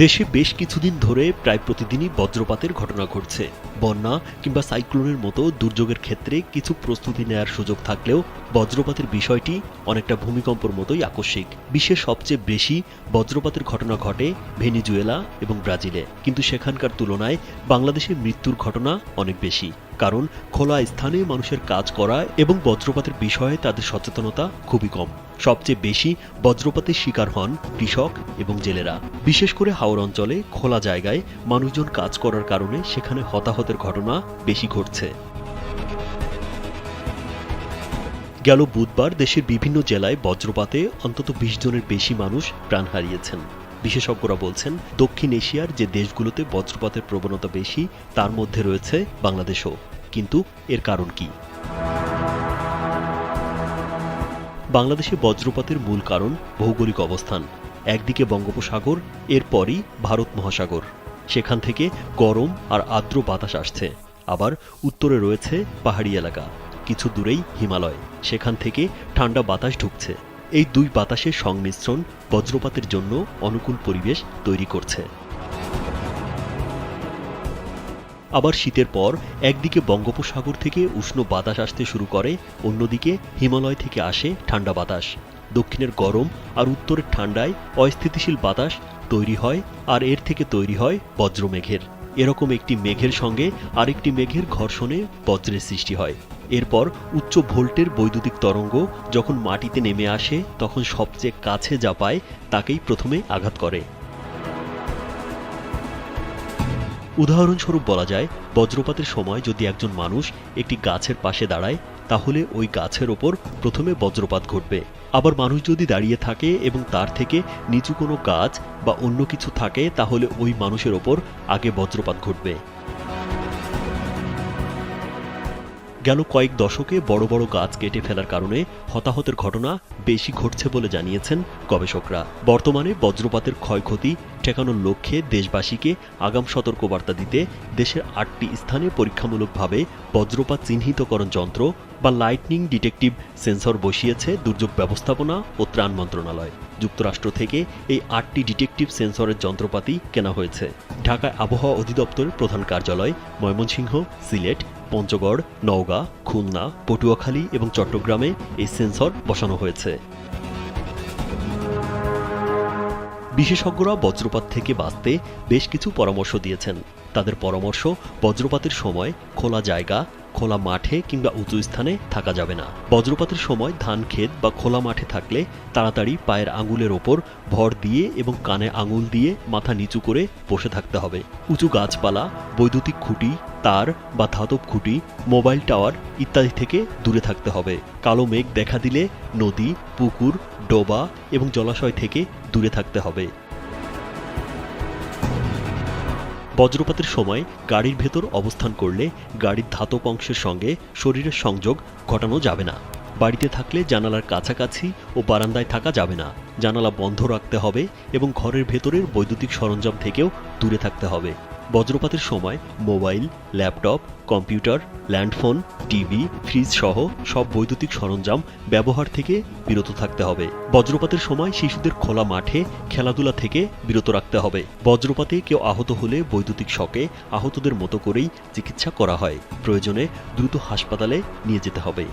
দেশে বেশ কিছুদিন ধরে প্রায় প্রতিদিনই বজ্রপাতের ঘটনা ঘটছে। বন্যা কিংবা সাইক্লোনের মতো দুর্যোগের ক্ষেত্রে কিছু প্রস্তুতি নেয়ার সুযোগ থাকলেও বজ্রপাতের বিষয়টি অনেকটা ভূমিকম্পর মতোই আকস্মিক। বিশ্বের সবচেয়ে বেশি বজ্রপাতের ঘটনা ঘটে ভেনেজুয়েলা এবং ব্রাজিলে, কিন্তু সেখানকার তুলনায় বাংলাদেশে মৃত্যুর ঘটনা অনেক বেশি। কারণ খোলা স্থানে মানুষের কাজ করা এবং বজ্রপাতের বিষয়ে তাদের সচেতনতা খুবই কম। সবচেয়ে বেশি বজ্রপাতের শিকার হন কৃষক এবং জেলেরা। বিশেষ করে হাওর অঞ্চলে খোলা জায়গায় মানুষজন কাজ করার কারণে সেখানে হতাহতের ঘটনা বেশি ঘটছে। গেল বুধবার দেশের বিভিন্ন জেলায় বজ্রপাতে অন্তত ২০ জনের বেশি মানুষ প্রাণ হারিয়েছেন। বিশেষজ্ঞরা বলছেন, দক্ষিণ এশিয়ার যে দেশগুলোতে বজ্রপাতের প্রবণতা বেশি তার মধ্যে রয়েছে বাংলাদেশও। কিন্তু এর কারণ কি? বাংলাদেশে বজ্রপাতের মূল কারণ ভৌগোলিক অবস্থান। একদিকে বঙ্গোপসাগর, এরপরই ভারত মহাসাগর। সেখান থেকে গরম আর আর্দ্র বাতাস আসছে। আবার উত্তরে রয়েছে পাহাড়ি এলাকা, কিছু দূরেই হিমালয়, সেখান থেকে ঠান্ডা বাতাস ঢুকছে। এই দুই বাতাসের সংমিশ্রণ বজ্রপাতের জন্য অনুকূল পরিবেশ তৈরি করছে। আবার শীতের পর একদিকে বঙ্গোপসাগর থেকে উষ্ণ বাতাস আসতে শুরু করে, অন্যদিকে হিমালয় থেকে আসে ঠান্ডা বাতাস। দক্ষিণের গরম আর উত্তরের ঠান্ডায় অস্থিতিশীল বাতাস তৈরি হয়, আর এর থেকে তৈরি হয় বজ্রমেঘের। এরকম একটি মেঘের সঙ্গে আরেকটি মেঘের ঘর্ষণে বজ্রের সৃষ্টি হয়। এরপর উচ্চ ভোল্টের বৈদ্যুতিক তরঙ্গ যখন মাটিতে নেমে আসে, তখন সবচেয়ে কাছে যা পায় তাকেই প্রথমে আঘাত করে। উদাহরণস্বরূপ বলা যায়, বজ্রপাতের সময় যদি একজন মানুষ একটি গাছের পাশে দাঁড়ায়, তাহলে ওই গাছের ওপর প্রথমে বজ্রপাত ঘটবে। আবার মানুষ যদি দাঁড়িয়ে থাকে এবং তার থেকে নিচু কোনো গাছ বা অন্য কিছু থাকে, তাহলে ওই মানুষের ওপর আগে বজ্রপাত ঘটবে। গেল কয়েক দশকে বড় বড় গাছ কেটে ফেলার কারণে হতাহতের ঘটনা বেশি ঘটছে বলে জানিয়েছেন গবেষকরা। বর্তমানে বজ্রপাতের ক্ষয়ক্ষতি ঠেকানোর লক্ষ্যে দেশবাসীকে আগাম সতর্কবার্তা দিতে দেশের ৮টি স্থানে পরীক্ষামূলকভাবে বজ্রপাত চিহ্নিতকরণ যন্ত্র বা লাইটনিং ডিটেকটিভ সেন্সর বসিয়েছে দুর্যোগ ব্যবস্থাপনা ও ত্রাণ মন্ত্রণালয়। যুক্তরাষ্ট্র থেকে এই ৮টি ডিটেকটিভ সেন্সরের যন্ত্রপাতি কেনা হয়েছে। ঢাকায় আবহাওয়া অধিদপ্তরের প্রধান কার্যালয়, ময়মনসিংহ, সিলেট, পঞ্চগড়, নওগাঁ, খুলনা, পটুয়াখালী এবং চট্টগ্রামে এই সেন্সর বসানো হয়েছে। বিশেষজ্ঞরা বজ্রপাত থেকে বাঁচতে বেশ কিছু পরামর্শ দিয়েছেন। তাদের পরামর্শ, বজ্রপাতের সময় খোলা জায়গা, খোলা মাঠে কিংবা উঁচু স্থানে থাকা যাবে না। বজ্রপাতের সময় ধান ক্ষেত বা খোলা মাঠে থাকলে তাড়াতাড়ি পায়ের আঙুলের ওপর ভর দিয়ে এবং কানে আঙুল দিয়ে মাথা নিচু করে বসে থাকতে হবে। উঁচু গাছপালা, বৈদ্যুতিক খুঁটি, তার বা ধাতব খুঁটি, মোবাইল টাওয়ার ইত্যাদি থেকে দূরে থাকতে হবে। কালো মেঘ দেখা দিলে নদী, পুকুর, ডোবা এবং জলাশয় থেকে দূরে থাকতে হবে। বজ্রপাতের সময় গাড়ির ভেতর অবস্থান করলে গাড়ির ধাতব অংশের সঙ্গে শরীরের সংযোগ ঘটানো যাবে না। বাড়িতে থাকলে জানালার কাছাকাছি ও বারান্দায় থাকা যাবে না। জানালা বন্ধ রাখতে হবে এবং ঘরের ভেতরের বৈদ্যুতিক সরঞ্জাম থেকেও দূরে থাকতে হবে। বজ্রপাতের সময় mobile, laptop, computer, landphone, TV, fridge সহ সব বৈদ্যুতিক সরঞ্জাম ব্যবহার থেকে বিরত থাকতে হবে। বজ্রপাতের সময় শিশুদের খোলা মাঠে খেলাধুলা থেকে বিরত রাখতে হবে। বজ্রপাতে কেউ আহত হলে বৈদ্যুতিক শকে আহতদের মতো করেই চিকিৎসা করা হয়। প্রয়োজনে দ্রুত হাসপাতালে নিয়ে যেতে হবে।